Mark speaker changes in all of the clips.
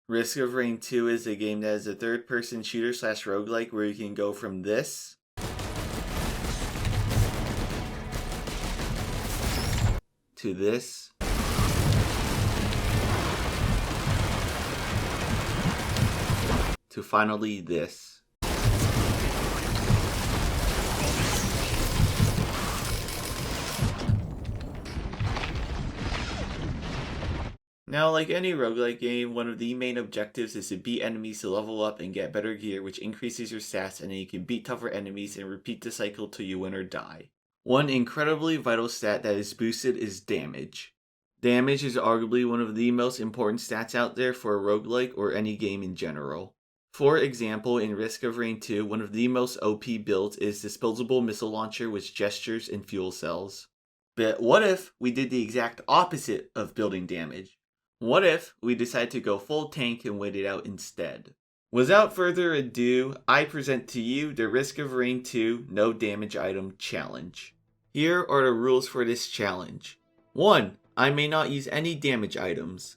Speaker 1: Risk of Rain 2 is a game that is a third-person shooter / roguelike where you can go from this to this to finally this. Now, like any roguelike game, one of the main objectives is to beat enemies to level up and get better gear, which increases your stats, and then you can beat tougher enemies and repeat the cycle till you win or die. One incredibly vital stat that is boosted is damage. Damage is arguably one of the most important stats out there for a roguelike or any game in general. For example, in Risk of Rain 2, one of the most OP builds is Disposable Missile Launcher with gestures and fuel cells. But what if we did the exact opposite of building damage? What if we decide to go full tank and wait it out instead? Without further ado, I present to you the Risk of Rain 2 No Damage Item Challenge. Here are the rules for this challenge. 1. I may not use any damage items.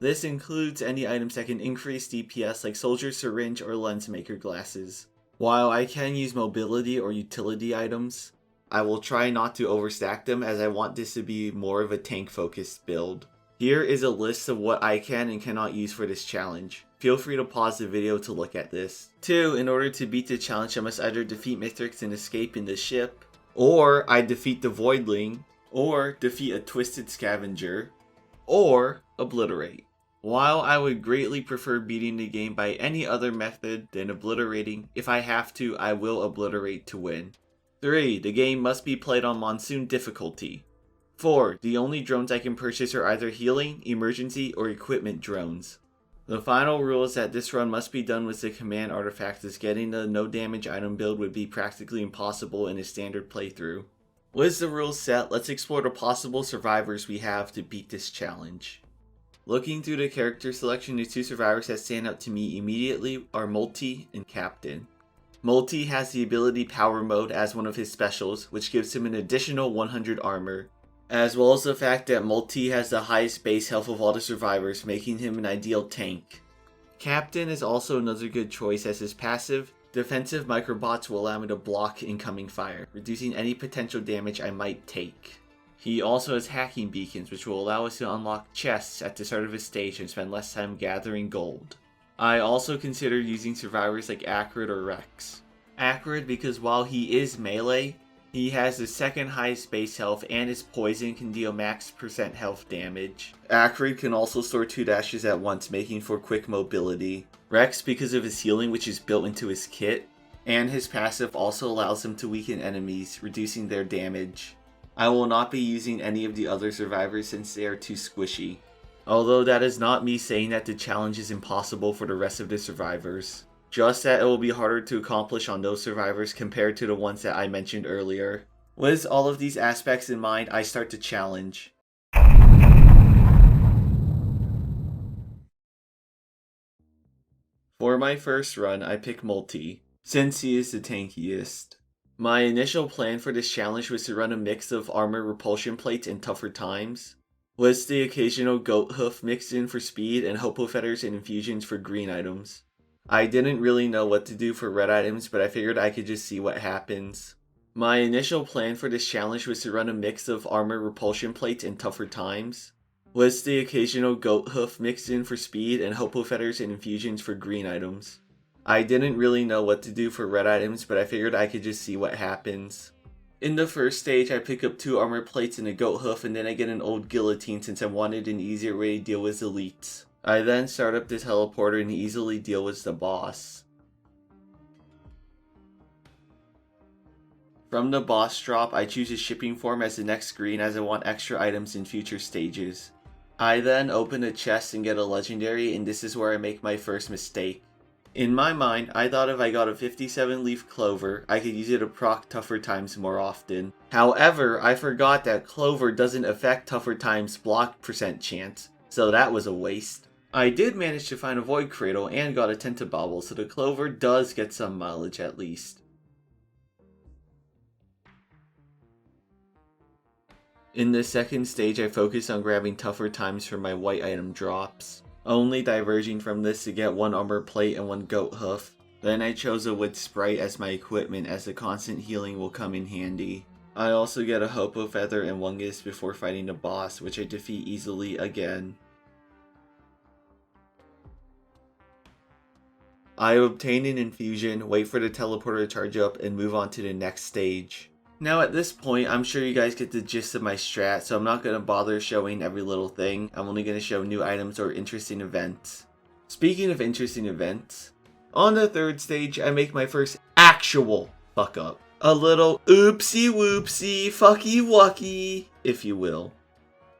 Speaker 1: This includes any items that can increase DPS like Soldier Syringe or Lens Maker glasses. While I can use mobility or utility items, I will try not to overstack them as I want this to be more of a tank focused build. Here is a list of what I can and cannot use for this challenge. Feel free to pause the video to look at this. 2. In order to beat the challenge, I must either defeat Mithrix and escape in the ship, or I defeat the Voidling, or defeat a Twisted Scavenger, or obliterate. While I would greatly prefer beating the game by any other method than obliterating, if I have to, I will obliterate to win. 3. The game must be played on Monsoon difficulty. 4. The only drones I can purchase are either healing, emergency, or equipment drones. The final rule is that this run must be done with the command artifact, as getting the no damage item build would be practically impossible in a standard playthrough. With the rules set, let's explore the possible survivors we have to beat this challenge. Looking through the character selection, the 2 survivors that stand out to me immediately are Multi and Captain. Multi has the ability Power Mode as one of his specials, which gives him an additional 100 armor, as well as the fact that Multi has the highest base health of all the survivors, making him an ideal tank. Captain is also another good choice, as his passive, Defensive Microbots, will allow me to block incoming fire, reducing any potential damage I might take. He also has Hacking Beacons, which will allow us to unlock chests at the start of his stage and spend less time gathering gold. I also consider using survivors like Acrid or Rex. Acrid because while he is melee, he has the second highest base health, and his poison can deal max % health damage. Acrid can also store 2 dashes at once, making for quick mobility. Rex because of his healing, which is built into his kit, and his passive also allows him to weaken enemies, reducing their damage. I will not be using any of the other survivors since they are too squishy. Although that is not me saying that the challenge is impossible for the rest of the survivors. Just that it will be harder to accomplish on those survivors compared to the ones that I mentioned earlier. With all of these aspects in mind, I start the challenge. For my first run, I pick Multi, since he is the tankiest. My initial plan for this challenge was to run a mix of armor repulsion plates and tougher times, with the occasional goat hoof mixed in for speed and hopo feathers and infusions for green items. I didn't really know what to do for red items, but I figured I could just see what happens. My initial plan for this challenge was to run a mix of armor repulsion plates and tougher times, with the occasional goat hoof mixed in for speed and hopo feathers and infusions for green items. I didn't really know what to do for red items, but I figured I could just see what happens. In the first stage, I pick up 2 armor plates and a goat hoof, and then I get an old guillotine since I wanted an easier way to deal with elites. I then start up the teleporter and easily deal with the boss. From the boss drop, I choose a shipping form as the next screen, as I want extra items in future stages. I then open a chest and get a legendary, and this is where I make my first mistake. In my mind, I thought if I got a 57 leaf clover, I could use it to proc tougher times more often. However, I forgot that clover doesn't affect tougher times block % chance, so that was a waste. I did manage to find a Void Cradle and got a Tentabobble, so the clover does get some mileage at least. In the second stage, I focus on grabbing tougher times for my white item drops. only diverging from this to get 1 armor plate and 1 goat hoof. Then I chose a wood sprite as my equipment, as the constant healing will come in handy. I also get a hopo feather and wungus before fighting the boss, which I defeat easily again. I obtain an infusion, wait for the teleporter to charge up, and move on to the next stage. Now at this point, I'm sure you guys get the gist of my strat, so I'm not going to bother showing every little thing. I'm only going to show new items or interesting events. Speaking of interesting events, on the 3rd stage, I make my first actual fuck up. A little oopsie whoopsie fucky wucky, if you will.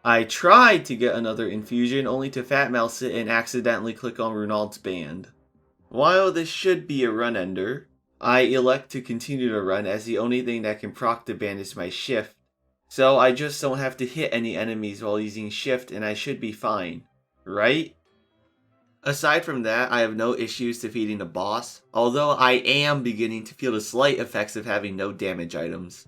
Speaker 1: I tried to get another infusion only to fat mouse it and accidentally click on Ronald's band. While this should be a run ender, I elect to continue to run as the only thing that can proc the band is my shift. So I just don't have to hit any enemies while using shift and I should be fine, right? Aside from that, I have no issues defeating the boss, although I am beginning to feel the slight effects of having no damage items.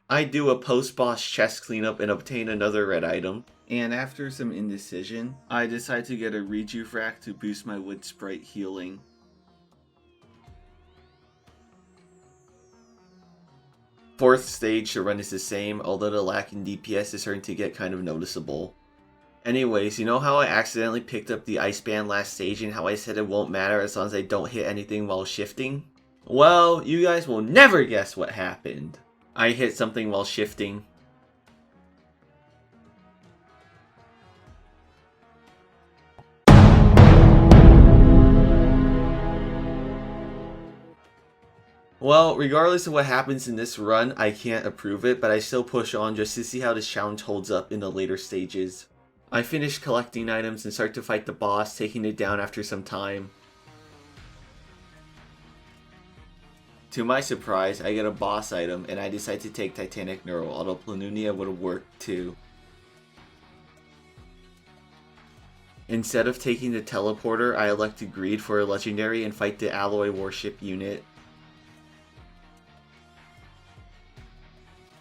Speaker 1: I do a post-boss chest cleanup and obtain another red item, and after some indecision, I decide to get a Rejuvac to boost my wood sprite healing. Fourth stage, the run is the same, although the lack in DPS is starting to get kind of noticeable. Anyways, you know how I accidentally picked up the ice band last stage and how I said it won't matter as long as I don't hit anything while shifting? Well, you guys will never guess what happened. I hit something while shifting. Well, regardless of what happens in this run, I can't approve it, but I still push on just to see how this challenge holds up in the later stages. I finish collecting items and start to fight the boss, taking it down after some time. To my surprise, I get a boss item, and I decide to take Titanic Neural, although Planunia would have worked too. Instead of taking the teleporter, I elect to greed for a legendary and fight the alloy warship unit.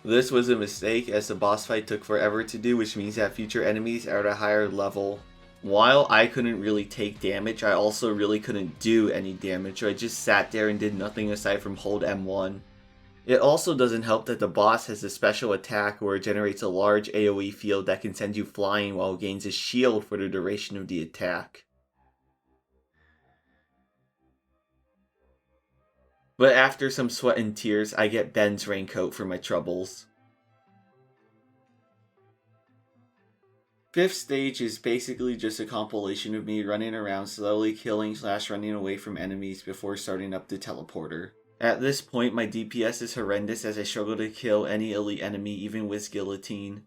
Speaker 1: This was a mistake as the boss fight took forever to do, which means that future enemies are at a higher level. While I couldn't really take damage, I also really couldn't do any damage, so I just sat there and did nothing aside from hold M1. It also doesn't help that the boss has a special attack where it generates a large AoE field that can send you flying while it gains a shield for the duration of the attack. But after some sweat and tears, I get Ben's raincoat for my troubles. 5th stage is basically just a compilation of me running around slowly killing / running away from enemies before starting up the teleporter. At this point, my DPS is horrendous as I struggle to kill any elite enemy even with Guillotine.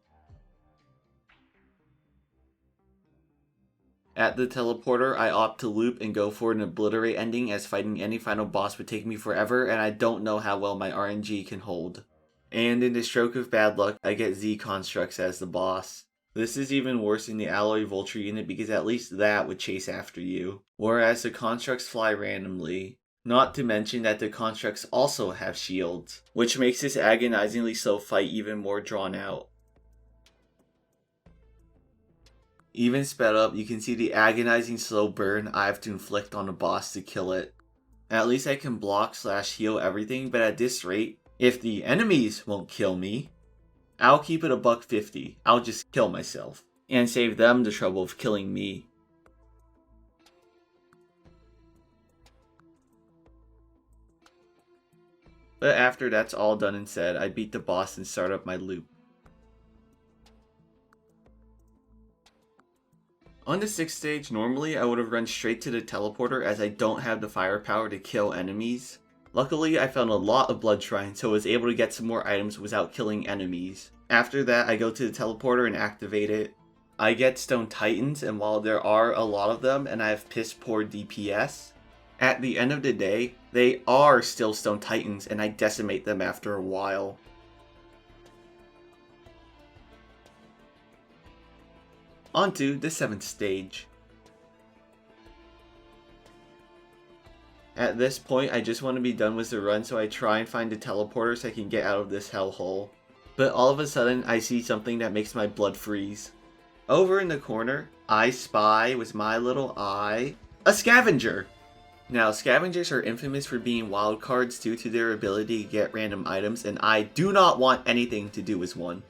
Speaker 1: At the teleporter, I opt to loop and go for an obliterate ending as fighting any final boss would take me forever and I don't know how well my RNG can hold. And in the stroke of bad luck, I get Z Constructs as the boss. This is even worse in the alloy vulture unit because at least that would chase after you, whereas the constructs fly randomly. Not to mention that the constructs also have shields, which makes this agonizingly slow fight even more drawn out. Even sped up, you can see the agonizing slow burn I have to inflict on the boss to kill it. At least I can block / heal everything, but at this rate, if the enemies won't kill me, I'll keep it a $150. I'll just kill myself, and save them the trouble of killing me. But after that's all done and said, I beat the boss and start up my loop. On the 6th stage, normally I would have run straight to the teleporter as I don't have the firepower to kill enemies. Luckily, I found a lot of blood shrines, so I was able to get some more items without killing enemies. After that, I go to the teleporter and activate it. I get Stone Titans, and while there are a lot of them and I have piss poor DPS, at the end of the day, they are still Stone Titans and I decimate them after a while. Onto the 7th stage. At this point, I just want to be done with the run, so I try and find a teleporter so I can get out of this hellhole. But all of a sudden, I see something that makes my blood freeze. Over in the corner, I spy with my little eye a scavenger. Now, scavengers are infamous for being wild cards due to their ability to get random items, and I do not want anything to do with one,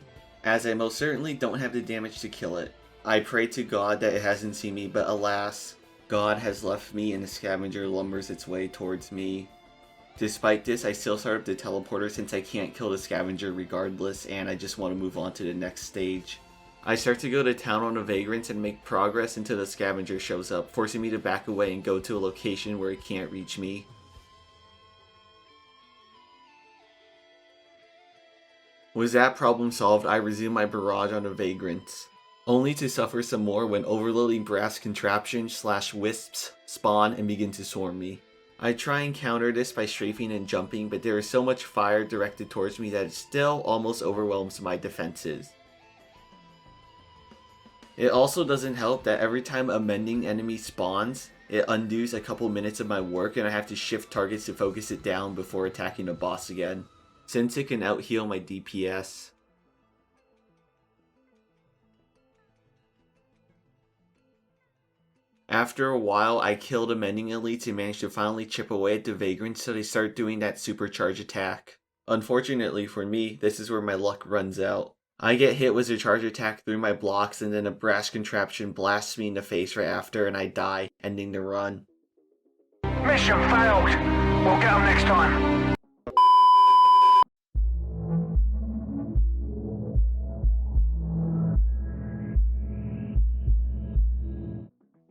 Speaker 1: as I most certainly don't have the damage to kill it. I pray to God that it hasn't seen me, but alas, God has left me and the scavenger lumbers its way towards me. Despite this, I still start up the teleporter since I can't kill the scavenger regardless, and I just want to move on to the next stage. I start to go to town on the vagrants and make progress until the scavenger shows up, forcing me to back away and go to a location where it can't reach me. With that problem solved, I resume my barrage on the vagrants, only to suffer some more when overloading brass contraptions / wisps spawn and begin to swarm me. I try and counter this by strafing and jumping, but there is so much fire directed towards me that it still almost overwhelms my defenses. It also doesn't help that every time a mending enemy spawns, it undoes a couple minutes of my work and I have to shift targets to focus it down before attacking the boss again, since it can out-heal my DPS. After a while, I kill the mending elites and manage to finally chip away at the vagrants so they start doing that supercharge attack. Unfortunately for me, this is where my luck runs out. I get hit with a charge attack through my blocks and then a brass contraption blasts me in the face right after and I die, ending the run.
Speaker 2: Mission failed. We'll get them next time.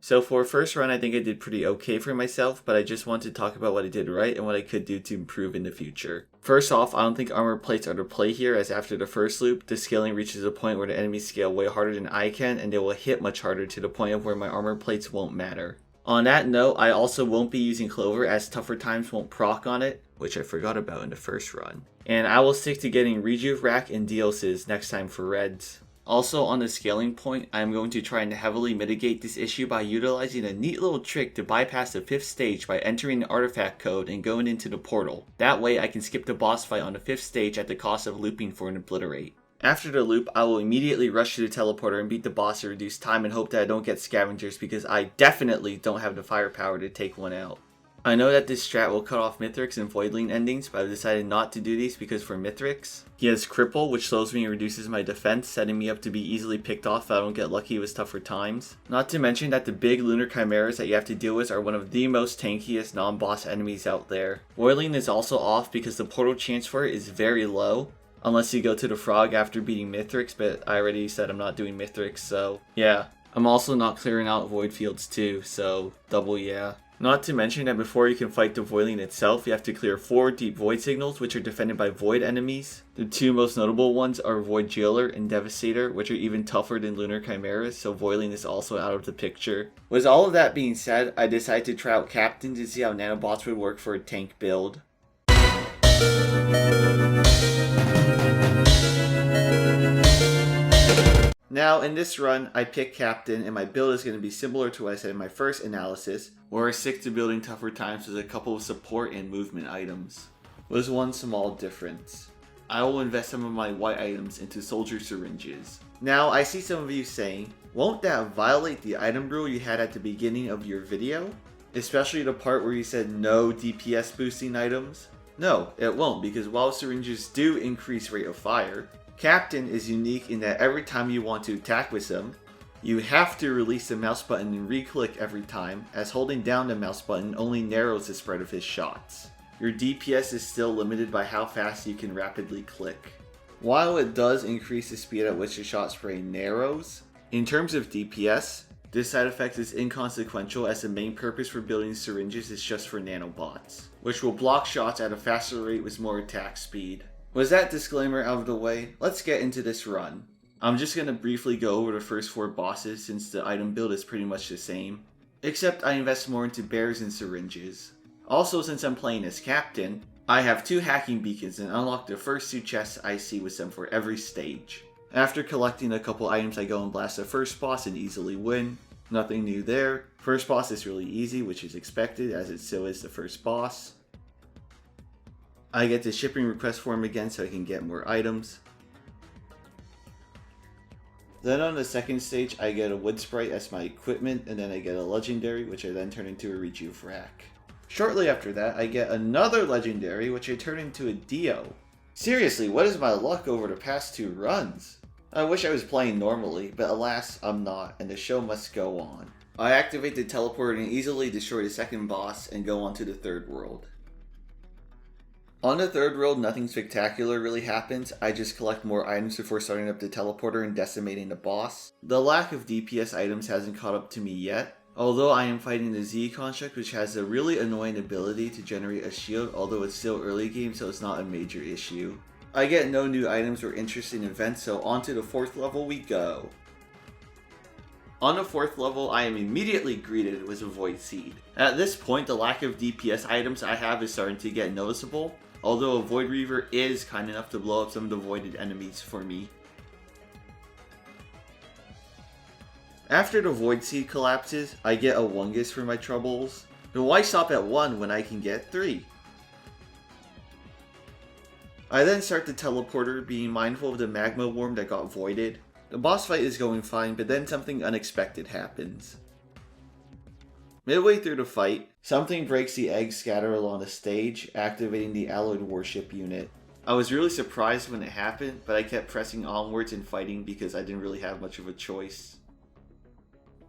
Speaker 1: So for a first run, I think I did pretty okay for myself, but I just want to talk about what I did right and what I could do to improve in the future. First off, I don't think armor plates are to play here, as after the first loop, the scaling reaches a point where the enemies scale way harder than I can, and they will hit much harder to the point of where my armor plates won't matter. On that note, I also won't be using Clover, as tougher times won't proc on it, which I forgot about in the first run. And I will stick to getting Rejuve Rack and Dioses next time for Reds. Also, on the scaling point, I am going to try and heavily mitigate this issue by utilizing a neat little trick to bypass the 5th stage by entering the artifact code and going into the portal. That way I can skip the boss fight on the 5th stage at the cost of looping for an obliterate. After the loop, I will immediately rush to the teleporter and beat the boss to reduce time and hope that I don't get scavengers, because I definitely don't have the firepower to take one out. I know that this strat will cut off Mithrix and Voidling endings, but I've decided not to do these because for Mithrix, he has Cripple, which slows me and reduces my defense, setting me up to be easily picked off if I don't get lucky with tougher times. Not to mention that the big lunar chimeras that you have to deal with are one of the most tankiest non-boss enemies out there. Voidling is also off because the portal chance for it is very low, unless you go to the frog after beating Mithrix, but I already said I'm not doing Mithrix, so yeah. I'm also not clearing out void fields too, so double yeah. Not to mention that before you can fight the Voidling itself, you have to clear 4 deep void signals, which are defended by void enemies. The 2 most notable ones are Void Jailer and Devastator, which are even tougher than Lunar Chimeras, so Voidling is also out of the picture. With all of that being said, I decided to try out Captain to see how nanobots would work for a tank build. Now, in this run, I pick Captain, and my build is going to be similar to what I said in my first analysis, where I stick to building tougher times with a couple of support and movement items. With one small difference. I will invest some of my white items into soldier syringes. Now, I see some of you saying, won't that violate the item rule you had at the beginning of your video? Especially the part where you said no DPS boosting items? No, it won't, because while syringes do increase rate of fire, Captain is unique in that every time you want to attack with him, you have to release the mouse button and re-click every time, as holding down the mouse button only narrows the spread of his shots. Your DPS is still limited by how fast you can rapidly click. While it does increase the speed at which the shot spray narrows, in terms of DPS, this side effect is inconsequential, as the main purpose for building syringes is just for nanobots, which will block shots at a faster rate with more attack speed. With that disclaimer out of the way, let's get into this run. I'm just going to briefly go over the first 4 bosses since the item build is pretty much the same, except I invest more into bears and syringes. Also, since I'm playing as Captain, I have 2 hacking beacons and unlock the first 2 chests I see with them for every stage. After collecting a couple items, I go and blast the first boss and easily win. Nothing new there. First boss is really easy, which is expected as it still is the first boss. I get the shipping request form again so I can get more items. Then on the second stage, I get a wood sprite as my equipment, and then I get a legendary, which I then turn into a rejuve. Shortly after that, I get another legendary, which I turn into a Dio. Seriously, what is my luck over the past 2 runs? I wish I was playing normally, but alas, I'm not, and the show must go on. I activate the teleporter and easily destroy the second boss and go on to the third world. On the third world, nothing spectacular really happens. I just collect more items before starting up the teleporter and decimating the boss. The lack of DPS items hasn't caught up to me yet, although I am fighting the Z construct, which has a really annoying ability to generate a shield, although it's still early game, so it's not a major issue. I get no new items or interesting events, so on to the 4th level we go. On the 4th level, I am immediately greeted with a Void Seed. At this point, the lack of DPS items I have is starting to get noticeable, although a Void Reaver is kind enough to blow up some of the voided enemies for me. After the Void Seed collapses, I get a Wungus for my troubles. But why stop at 1 when I can get 3? I then start the teleporter, being mindful of the magma worm that got voided. The boss fight is going fine, but then something unexpected happens. Midway through the fight, something breaks the egg scatter along the stage, activating the alloyed warship unit. I was really surprised when it happened, but I kept pressing onwards and fighting because I didn't really have much of a choice.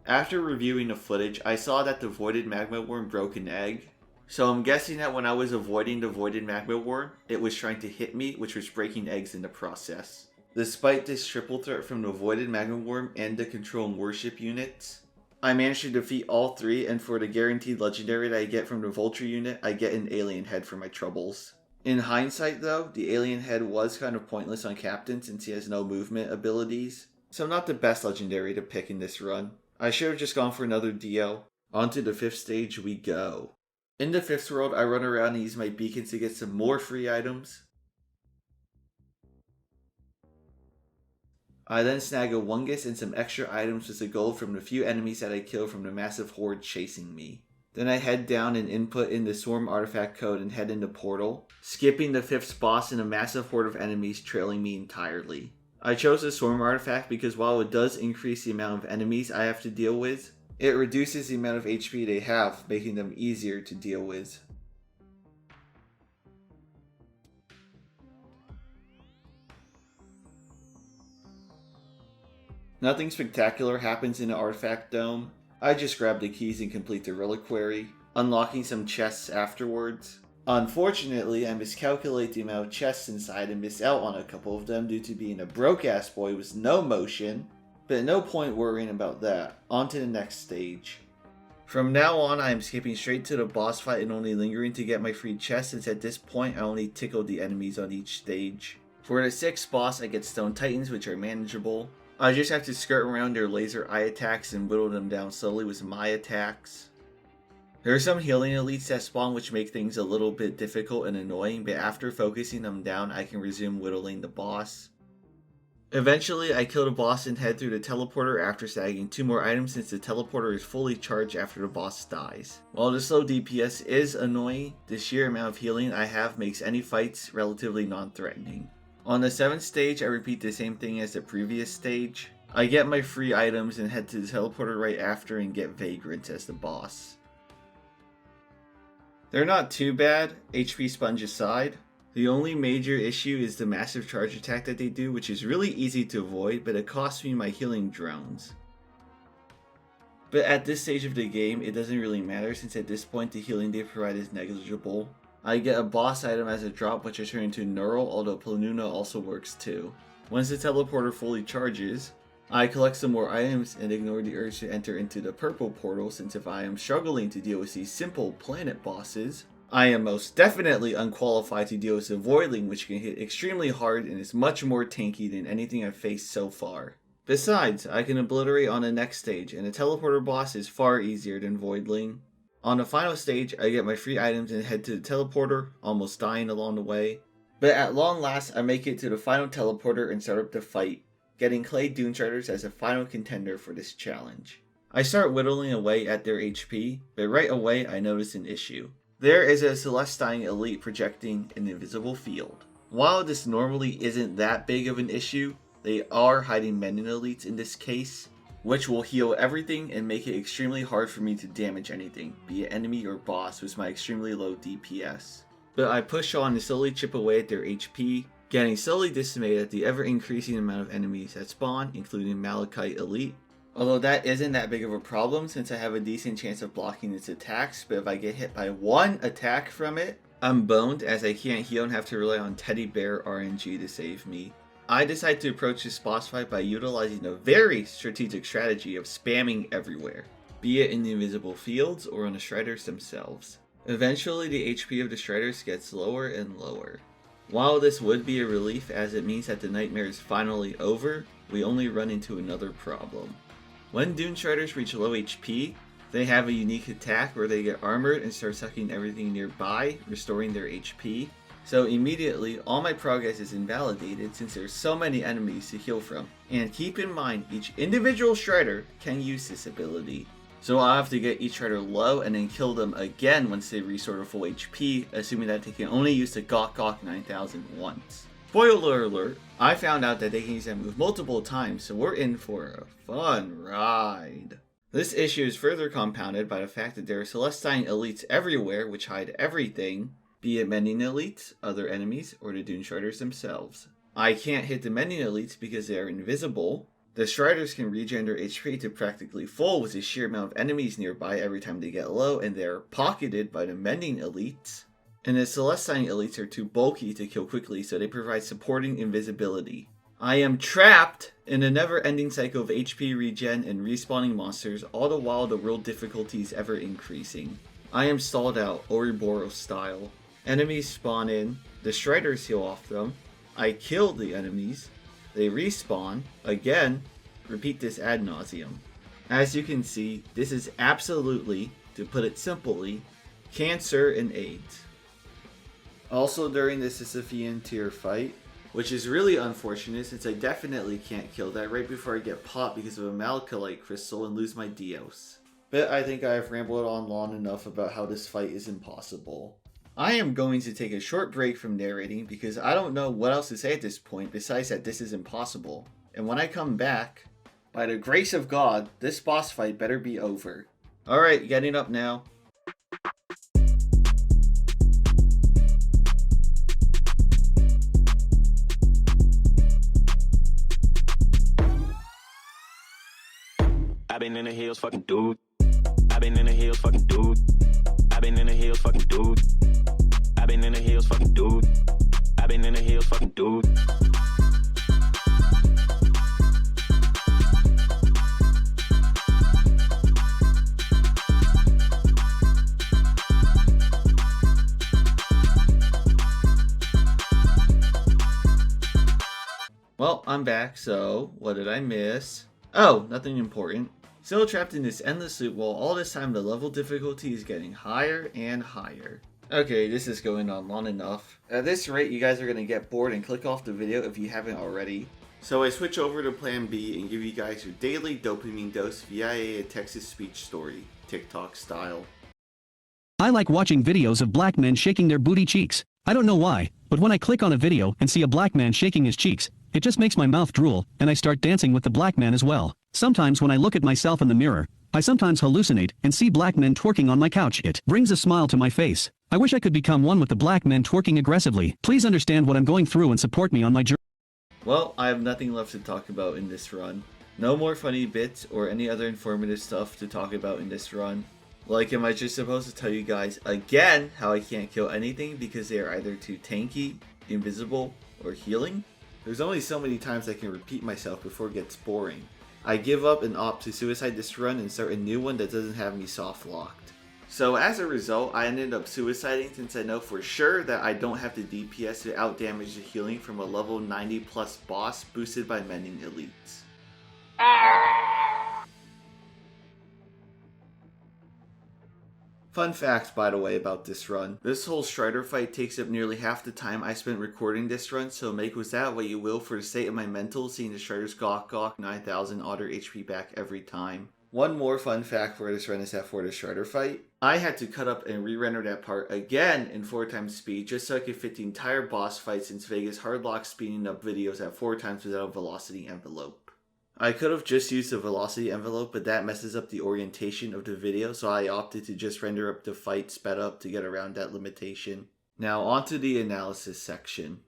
Speaker 1: After reviewing the footage, I saw that the voided magma worm broke an egg, so I'm guessing that when I was avoiding the voided magma worm, it was trying to hit me, which was breaking eggs in the process. Despite this triple threat from the voided magma worm and the control and warship units, I managed to defeat all 3, and for the guaranteed legendary that I get from the vulture unit, I get an alien head for my troubles. In hindsight though, the alien head was kind of pointless on Captain since he has no movement abilities, so not the best legendary to pick in this run. I should have just gone for another Dio. On to the 5th stage we go. In the 5th world, I run around and use my beacons to get some more free items. I then snag a Wungus and some extra items with the gold from the few enemies that I killed from the massive horde chasing me. Then I head down and input in the swarm artifact code and head into portal, skipping the 5th boss and a massive horde of enemies trailing me entirely. I chose the swarm artifact because while it does increase the amount of enemies I have to deal with, it reduces the amount of HP they have, making them easier to deal with. Nothing spectacular happens in the artifact dome. I just grab the keys and complete the reliquary, unlocking some chests afterwards. Unfortunately, I miscalculate the amount of chests inside and miss out on a couple of them due to being a broke-ass boy with no motion, but no point worrying about that. On to the next stage. From now on, I am skipping straight to the boss fight and only lingering to get my free chest, since at this point I only tickled the enemies on each stage. For the 6th boss, I get Stone Titans, which are manageable. I just have to skirt around their laser eye attacks and whittle them down slowly with my attacks. There are some healing elites that spawn which make things a little bit difficult and annoying, but after focusing them down, I can resume whittling the boss. Eventually, I kill the boss and head through the teleporter after snagging 2 more items since the teleporter is fully charged after the boss dies. While the slow DPS is annoying, the sheer amount of healing I have makes any fights relatively non-threatening. On the 7th stage, I repeat the same thing as the previous stage. I get my free items and head to the teleporter right after and get Vagrant as the boss. They're not too bad, HP sponge aside. The only major issue is the massive charge attack that they do, which is really easy to avoid, but it costs me my healing drones. But at this stage of the game, it doesn't really matter since at this point the healing they provide is negligible. I get a boss item as a drop which I turn into Neural, although Planuna also works too. Once the teleporter fully charges, I collect some more items and ignore the urge to enter into the purple portal, since if I am struggling to deal with these simple planet bosses, I am most definitely unqualified to deal with the Voidling, which can hit extremely hard and is much more tanky than anything I've faced so far. Besides, I can obliterate on the next stage, and the teleporter boss is far easier than Voidling. On the final stage, I get my free items and head to the teleporter, almost dying along the way. But at long last, I make it to the final teleporter and start up the fight, getting Clay Doomstriders as a final contender for this challenge. I start whittling away at their HP, but right away I notice an issue. There is a Celestine elite projecting an invisible field. While this normally isn't that big of an issue, they are hiding mending elites in this case, which will heal everything and make it extremely hard for me to damage anything, be it enemy or boss with my extremely low DPS. But I push on to slowly chip away at their HP, getting slowly decimated at the ever increasing amount of enemies that spawn, including Malachite Elite. Although that isn't that big of a problem since I have a decent chance of blocking its attacks, but if I get hit by one attack from it, I'm boned as I can't heal and have to rely on Teddy Bear RNG to save me. I decide to approach this boss fight by utilizing a very strategic strategy of spamming everywhere, be it in the invisible fields or on the Striders themselves. Eventually the HP of the Striders gets lower and lower. While this would be a relief as it means that the nightmare is finally over, we only run into another problem. When Dune Striders reach low HP, they have a unique attack where they get armored and start sucking everything nearby, restoring their HP. So immediately, all my progress is invalidated since there's so many enemies to heal from. And keep in mind, each individual Strider can use this ability. So I'll have to get each Strider low and then kill them again once they restore to full HP, assuming that they can only use the Gok Gok 9000 once. Spoiler alert, I found out that they can use that move multiple times, so we're in for a fun ride. This issue is further compounded by the fact that there are Celestine elites everywhere which hide everything, be it Mending elites, other enemies, or the Dune Striders themselves. I can't hit the Mending elites because they are invisible. The Striders can regen their HP to practically full with the sheer amount of enemies nearby every time they get low, and they are pocketed by the Mending elites. And the Celestine elites are too bulky to kill quickly, so they provide supporting invisibility. I am trapped in a never-ending cycle of HP regen and respawning monsters, all the while the world difficulty is ever increasing. I am stalled out, Ouroboros style. Enemies spawn in, the Striders heal off them, I kill the enemies, they respawn, again, repeat this ad nauseum. As you can see, this is absolutely, to put it simply, cancer and AIDS. Also during the Sisyphean tier fight, which is really unfortunate since I definitely can't kill that right before I get popped because of a Malachite crystal and lose my Dios. But I think I have rambled on long enough about how this fight is impossible. I am going to take a short break from narrating because I don't know what else to say at this point besides that this is impossible. And when I come back, by the grace of God, this boss fight better be over. Alright, getting up now.
Speaker 3: I've been in the hills, fucking dude. I've been in the hills, fucking dude. I've been in the hills, fucking dude. I've been in the hills, fucking dude. I've been in the hills, fucking dude.
Speaker 1: Well, I'm back, so what did I miss? Oh, nothing important. Still trapped in this endless loop while all this time the level difficulty is getting higher and higher. Okay, this is going on long enough. At this rate, you guys are going to get bored and click off the video if you haven't already. So I switch over to plan B and give you guys your daily dopamine dose via a Texas speech story, TikTok style.
Speaker 4: I like watching videos of black men shaking their booty cheeks. I don't know why, but when I click on a video and see a black man shaking his cheeks, it just makes my mouth drool, and I start dancing with the black man as well. Sometimes when I look at myself in the mirror, I sometimes hallucinate and see black men twerking on my couch. It brings a smile to my face. I wish I could become one with the black men twerking aggressively. Please understand what I'm going through and support me on my journey.
Speaker 1: Well, I have nothing left to talk about in this run. No more funny bits or any other informative stuff to talk about in this run. Like, am I just supposed to tell you guys again how I can't kill anything because they are either too tanky, invisible, or healing? There's only so many times I can repeat myself before it gets boring. I give up and opt to suicide this run and start a new one that doesn't have me soft locked. So as a result, I ended up suiciding since I know for sure that I don't have the DPS to outdamage the healing from a level 90 plus boss boosted by Mending elites. Fun fact, by the way, about this run. This whole Strider fight takes up nearly half the time I spent recording this run, so make with that what you will for the state of my mental seeing the Strider's Gok Gok 9000 otter HP back every time. One more fun fact for this run is that for the Shredder fight, I had to cut up and re-render that part again in 4x speed just so I could fit the entire boss fight, since Vegas hardlocks speeding up videos at 4x without a velocity envelope. I could have just used the velocity envelope, but that messes up the orientation of the video, so I opted to just render up the fight sped up to get around that limitation. Now onto the analysis section.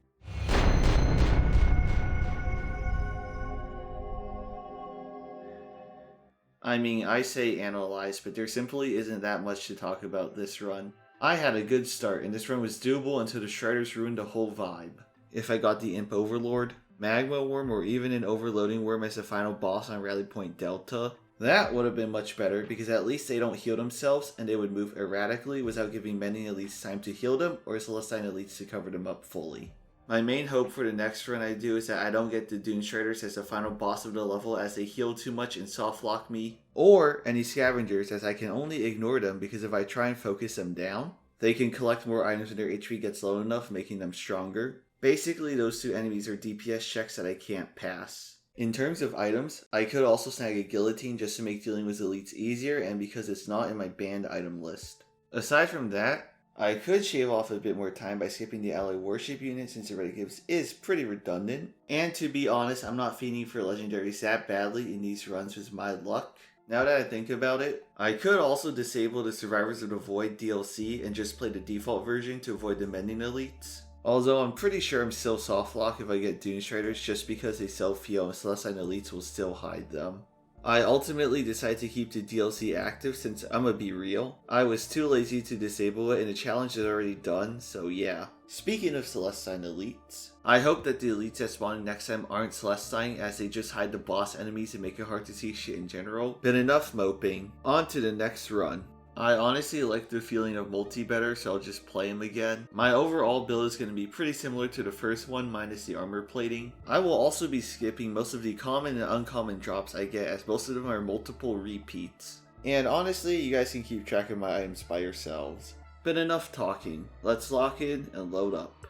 Speaker 1: I mean, I say analyze, but there simply isn't that much to talk about this run. I had a good start, and this run was doable until the Shredders ruined the whole vibe. If I got the Imp Overlord, Magma Worm, or even an Overloading Worm as the final boss on Rally Point Delta, that would have been much better, because at least they don't heal themselves, and they would move erratically without giving many elites time to heal them, or Celestine elites to cover them up fully. My main hope for the next run I do is that I don't get the Dune Shredders as the final boss of the level, as they heal too much and soft lock me, or any scavengers, as I can only ignore them because if I try and focus them down, they can collect more items when their HP gets low enough, making them stronger. Basically, those two enemies are DPS checks that I can't pass. In terms of items, I could also snag a guillotine just to make dealing with elites easier, and because it's not in my banned item list. Aside from that, I could shave off a bit more time by skipping the ally worship unit, since the red gives is pretty redundant. And to be honest, I'm not feeding for legendaries that badly in these runs with my luck. Now that I think about it, I could also disable the Survivors of the Void DLC and just play the default version to avoid the mending elites. Although I'm pretty sure I'm still soft lock if I get Dune Shredders, just because they self-heal and Celestine elites will still hide them. I ultimately decided to keep the DLC active since, I'ma be real, I was too lazy to disable it and the challenge is already done, so yeah. Speaking of Celestine elites, I hope that the elites that spawn next time aren't Celestine, as they just hide the boss enemies and make it hard to see shit in general. But enough moping, on to the next run. I honestly like the feeling of multi better, so I'll just play him again. My overall build is going to be pretty similar to the first one, minus the armor plating. I will also be skipping most of the common and uncommon drops I get, as most of them are multiple repeats. And honestly, you guys can keep track of my items by yourselves. But enough talking, let's lock in and load up.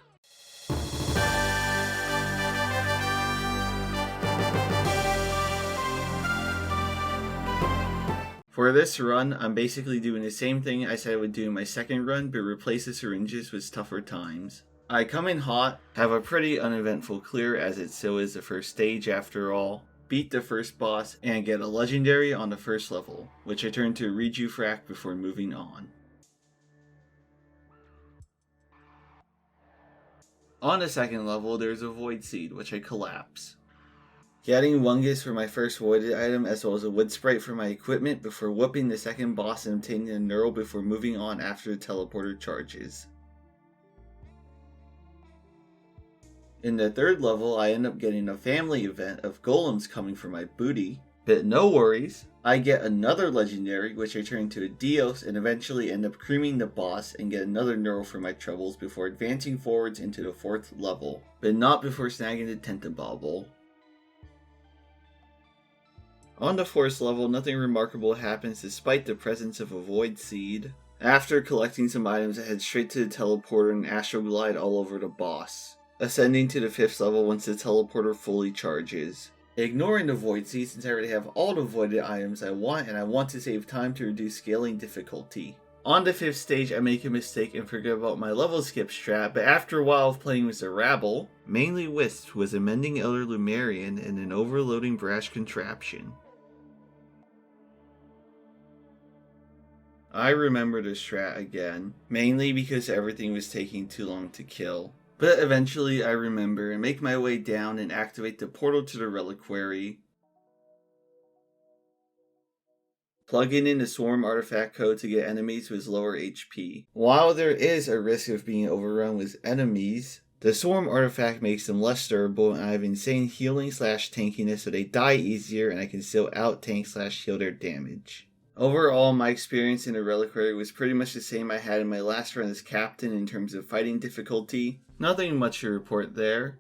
Speaker 1: For this run, I'm basically doing the same thing I said I would do in my second run, but replace the syringes with tougher times. I come in hot, have a pretty uneventful clear, as it still is the first stage after all, beat the first boss, and get a legendary on the first level, which I turn to Reju Frac before moving on. On the second level, there's a Void Seed, which I collapse. Getting Wungus for my first voided item, as well as a wood sprite for my equipment, before whooping the second boss and obtaining a neural before moving on after the teleporter charges. In the third level, I end up getting a family event of golems coming for my booty, but no worries, I get another legendary, which I turn into a Dios and eventually end up creaming the boss and get another neural for my troubles before advancing forwards into the fourth level, but not before snagging the Tentabauble. On the fourth level, nothing remarkable happens despite the presence of a Void Seed. After collecting some items, I head straight to the teleporter and astral glide all over the boss, ascending to the fifth level once the teleporter fully charges. Ignoring the Void Seed since I already have all the voided items I want, and I want to save time to reduce scaling difficulty. On the fifth stage, I make a mistake and forget about my level skip strat, but after a while of playing with the rabble, mainly Wisp, who was a Mending Elder Lumerian and an overloading brash contraption. I remember the strat again, mainly because everything was taking too long to kill. But eventually I remember and make my way down and activate the portal to the reliquary, plugging in the swarm artifact code to get enemies with lower HP. While there is a risk of being overrun with enemies, the swarm artifact makes them less durable, and I have insane healing / tankiness, so they die easier and I can still out tank / heal their damage. Overall, my experience in the reliquary was pretty much the same I had in my last run as captain in terms of fighting difficulty. Nothing much to report there.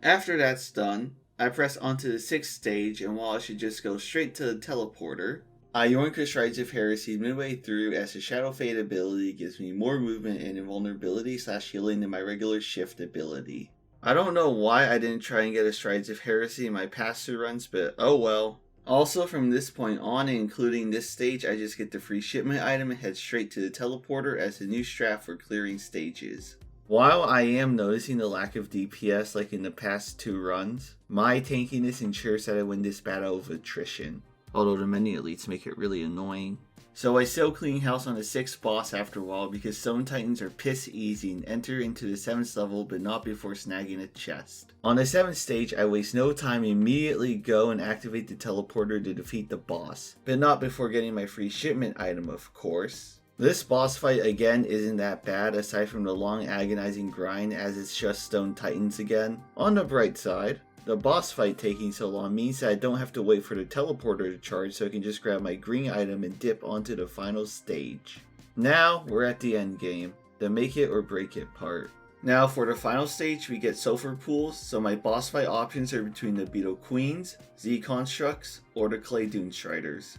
Speaker 1: After that's done, I press onto the sixth stage, and while I should just go straight to the teleporter, I yoink a Shrines of Heresy midway through, as the Shadow Fade ability gives me more movement and invulnerability / healing than my regular shift ability. I don't know why I didn't try and get a Strides of Heresy in my past 2 runs, but oh well. Also from this point on, and including this stage, I just get the free shipment item and head straight to the teleporter as a new strat for clearing stages. While I am noticing the lack of DPS like in the past 2 runs, my tankiness ensures that I win this battle with attrition, although the many elites make it really annoying. So I still clean house on the 6th boss after a while because Stone Titans are piss easy and enter into the 7th level but not before snagging a chest. On the 7th stage, I waste no time and immediately go and activate the teleporter to defeat the boss, but not before getting my free shipment item, of course. This boss fight again isn't that bad aside from the long agonizing grind, as it's just Stone Titans again. On the bright side, the boss fight taking so long means that I don't have to wait for the teleporter to charge, so I can just grab my green item and dip onto the final stage. Now we're at the end game, the make it or break it part. Now for the final stage we get sulfur pools, so my boss fight options are between the Beetle Queens, Z Constructs, or the Clay Dune Striders.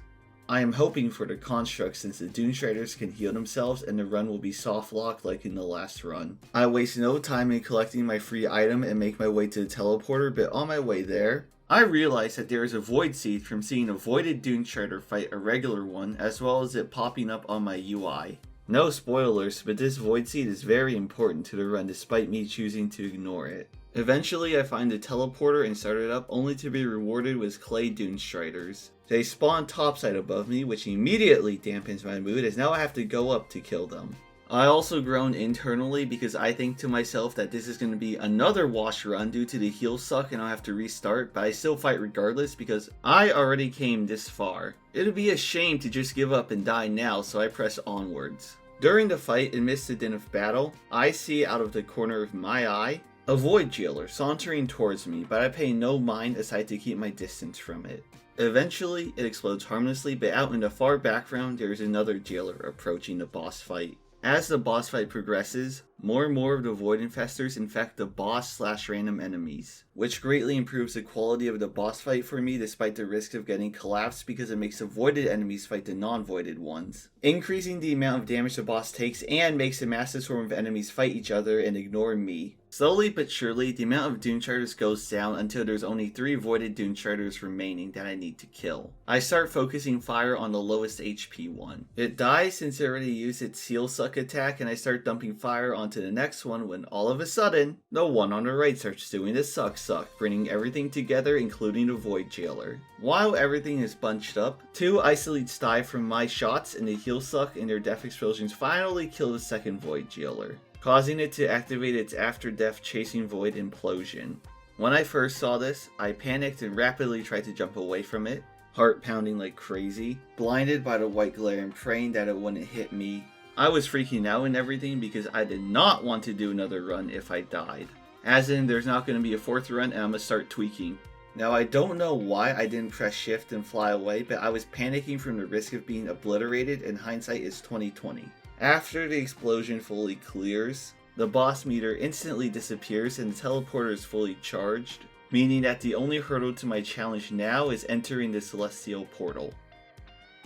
Speaker 1: I am hoping for the Constructs since the Dune Striders can heal themselves and the run will be soft locked like in the last run. I waste no time in collecting my free item and make my way to the teleporter, but on my way there, I realized that there is a Void Seed from seeing a Voided Dune Strider fight a regular one, as well as it popping up on my UI. No spoilers, but this Void Seed is very important to the run despite me choosing to ignore it. Eventually I find the teleporter and start it up only to be rewarded with Clay Dune Striders. They spawn topside above me, which immediately dampens my mood as now I have to go up to kill them. I also groan internally because I think to myself that this is going to be another wash run due to the heal suck and I'll have to restart, but I still fight regardless because I already came this far. It would be a shame to just give up and die now, so I press onwards. During the fight, amidst the din of battle, I see out of the corner of my eye a Void Jailer sauntering towards me, but I pay no mind aside to keep my distance from it. Eventually, it explodes harmlessly, but out in the far background there is another Jailer approaching the boss fight. As the boss fight progresses, more and more of the Void Infestors infect the boss/random enemies, which greatly improves the quality of the boss fight for me despite the risk of getting collapsed because it makes the voided enemies fight the non-voided ones, increasing the amount of damage the boss takes and makes a massive swarm of enemies fight each other and ignore me. Slowly but surely, the amount of Dune Striders goes down until there's only 3 voided Dune Striders remaining that I need to kill. I start focusing fire on the lowest HP one. It dies since it already used its Seal Suck attack, and I start dumping fire onto the next one when all of a sudden, the one on the right starts doing the Suck Suck, bringing everything together including the Void Jailer. While everything is bunched up, 2 Isolites die from my shots and the Heal Suck and their death explosions finally kill the second Void Jailer, causing it to activate its after-death Chasing Void implosion. When I first saw this, I panicked and rapidly tried to jump away from it, heart pounding like crazy, blinded by the white glare and praying that it wouldn't hit me. I was freaking out and everything because I did not want to do another run if I died. As in, there's not going to be a 4th run and I'm going to start tweaking. Now I don't know why I didn't press shift and fly away, but I was panicking from the risk of being obliterated, and hindsight is 20/20. After the explosion fully clears, the boss meter instantly disappears and the teleporter is fully charged, meaning that the only hurdle to my challenge now is entering the Celestial Portal.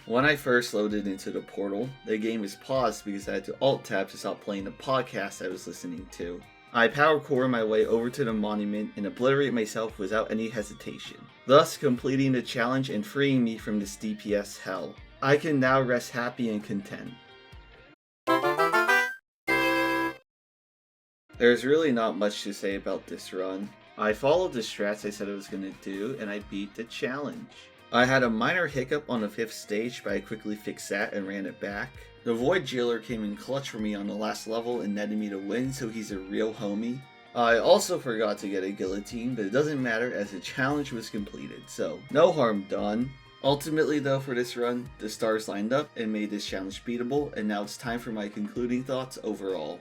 Speaker 1: When I first loaded into the portal, the game was paused because I had to alt-tab to stop playing the podcast I was listening to. I power core my way over to the monument and obliterate myself without any hesitation, thus completing the challenge and freeing me from this DPS hell. I can now rest happy and content. There's really not much to say about this run. I followed the strats I said I was going to do, and I beat the challenge. I had a minor hiccup on the 5th stage, but I quickly fixed that and ran it back. The Void Jailer came in clutch for me on the last level and netted me to win, so he's a real homie. I also forgot to get a guillotine, but it doesn't matter as the challenge was completed, so no harm done. Ultimately though, for this run, the stars lined up and made this challenge beatable, and now it's time for my concluding thoughts overall.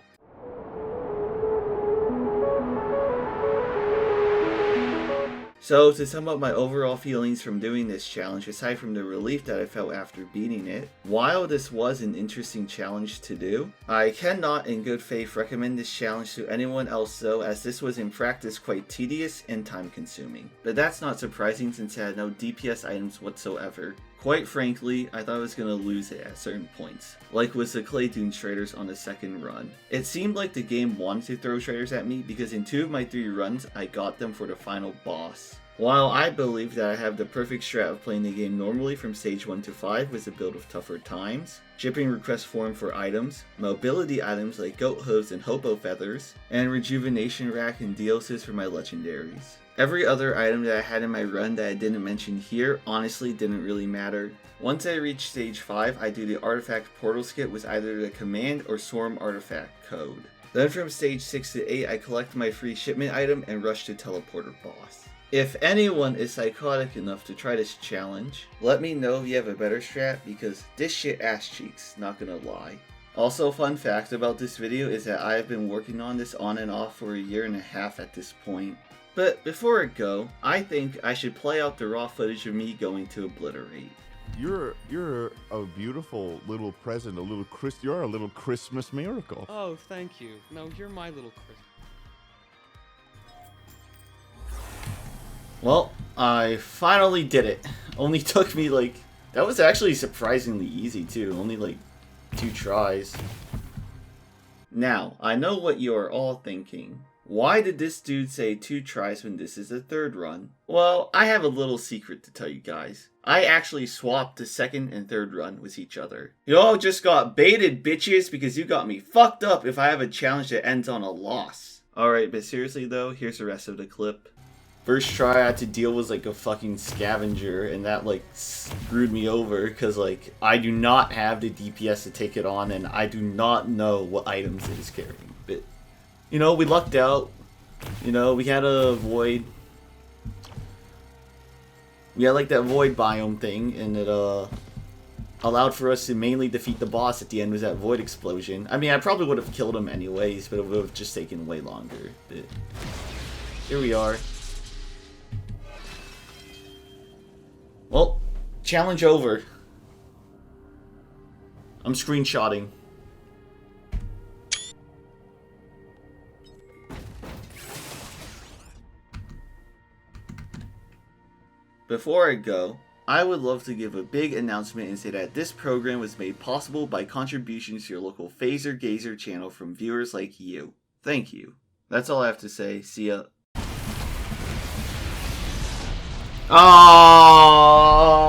Speaker 1: So to sum up my overall feelings from doing this challenge, aside from the relief that I felt after beating it, while this was an interesting challenge to do, I cannot in good faith recommend this challenge to anyone else though, as this was in practice quite tedious and time consuming. But that's not surprising since it had no DPS items whatsoever. Quite frankly, I thought I was going to lose it at certain points, like with the Clay Dune Shredders on the second run. It seemed like the game wanted to throw Shredders at me because in 2 of my 3 runs, I got them for the final boss. While I believe that I have the perfect strat of playing the game normally from stage 1 to 5 with a build of tougher times, shipping request form for items, mobility items like goat hooves and hobo feathers, and rejuvenation rack and DLCs for my legendaries. Every other item that I had in my run that I didn't mention here honestly didn't really matter. Once I reached stage 5, I do the artifact portal skip with either the command or swarm artifact code. Then from stage 6 to 8 I collect my free shipment item and rush to teleporter boss. If anyone is psychotic enough to try this challenge, let me know if you have a better strat because this shit ass cheeks, not gonna lie. Also, fun fact about this video is that I have been working on this on and off for a year and a half at this point. But before I go, I think I should play out the raw footage of me going to Obliterate.
Speaker 5: You're a beautiful little present, you're a little Christmas miracle.
Speaker 6: Oh, thank you. No, you're my little Chris.
Speaker 1: Well, I finally did it. Only took me that was actually surprisingly easy too, only 2 tries. Now, I know what you are all thinking. Why did this dude say 2 tries when this is the 3rd run? Well, I have a little secret to tell you guys. I actually swapped the 2nd and 3rd run with each other. You all just got baited, bitches, because you got me fucked up if I have a challenge that ends on a loss. Alright, but seriously though, here's the rest of the clip. First try I had to deal with a fucking scavenger, and that screwed me over because I do not have the DPS to take it on, and I do not know what items it is carrying. But you know, we lucked out. You know, we had a void. We had that void biome thing, and it allowed for us to mainly defeat the boss at the end with that void explosion. I mean, I probably would have killed him anyways, but it would have just taken way longer. But here we are. Well, challenge over. I'm screenshotting. Before I go, I would love to give a big announcement and say that this program was made possible by contributions to your local Phaser Gazer channel from viewers like you. Thank you. That's all I have to say. See ya. Oh!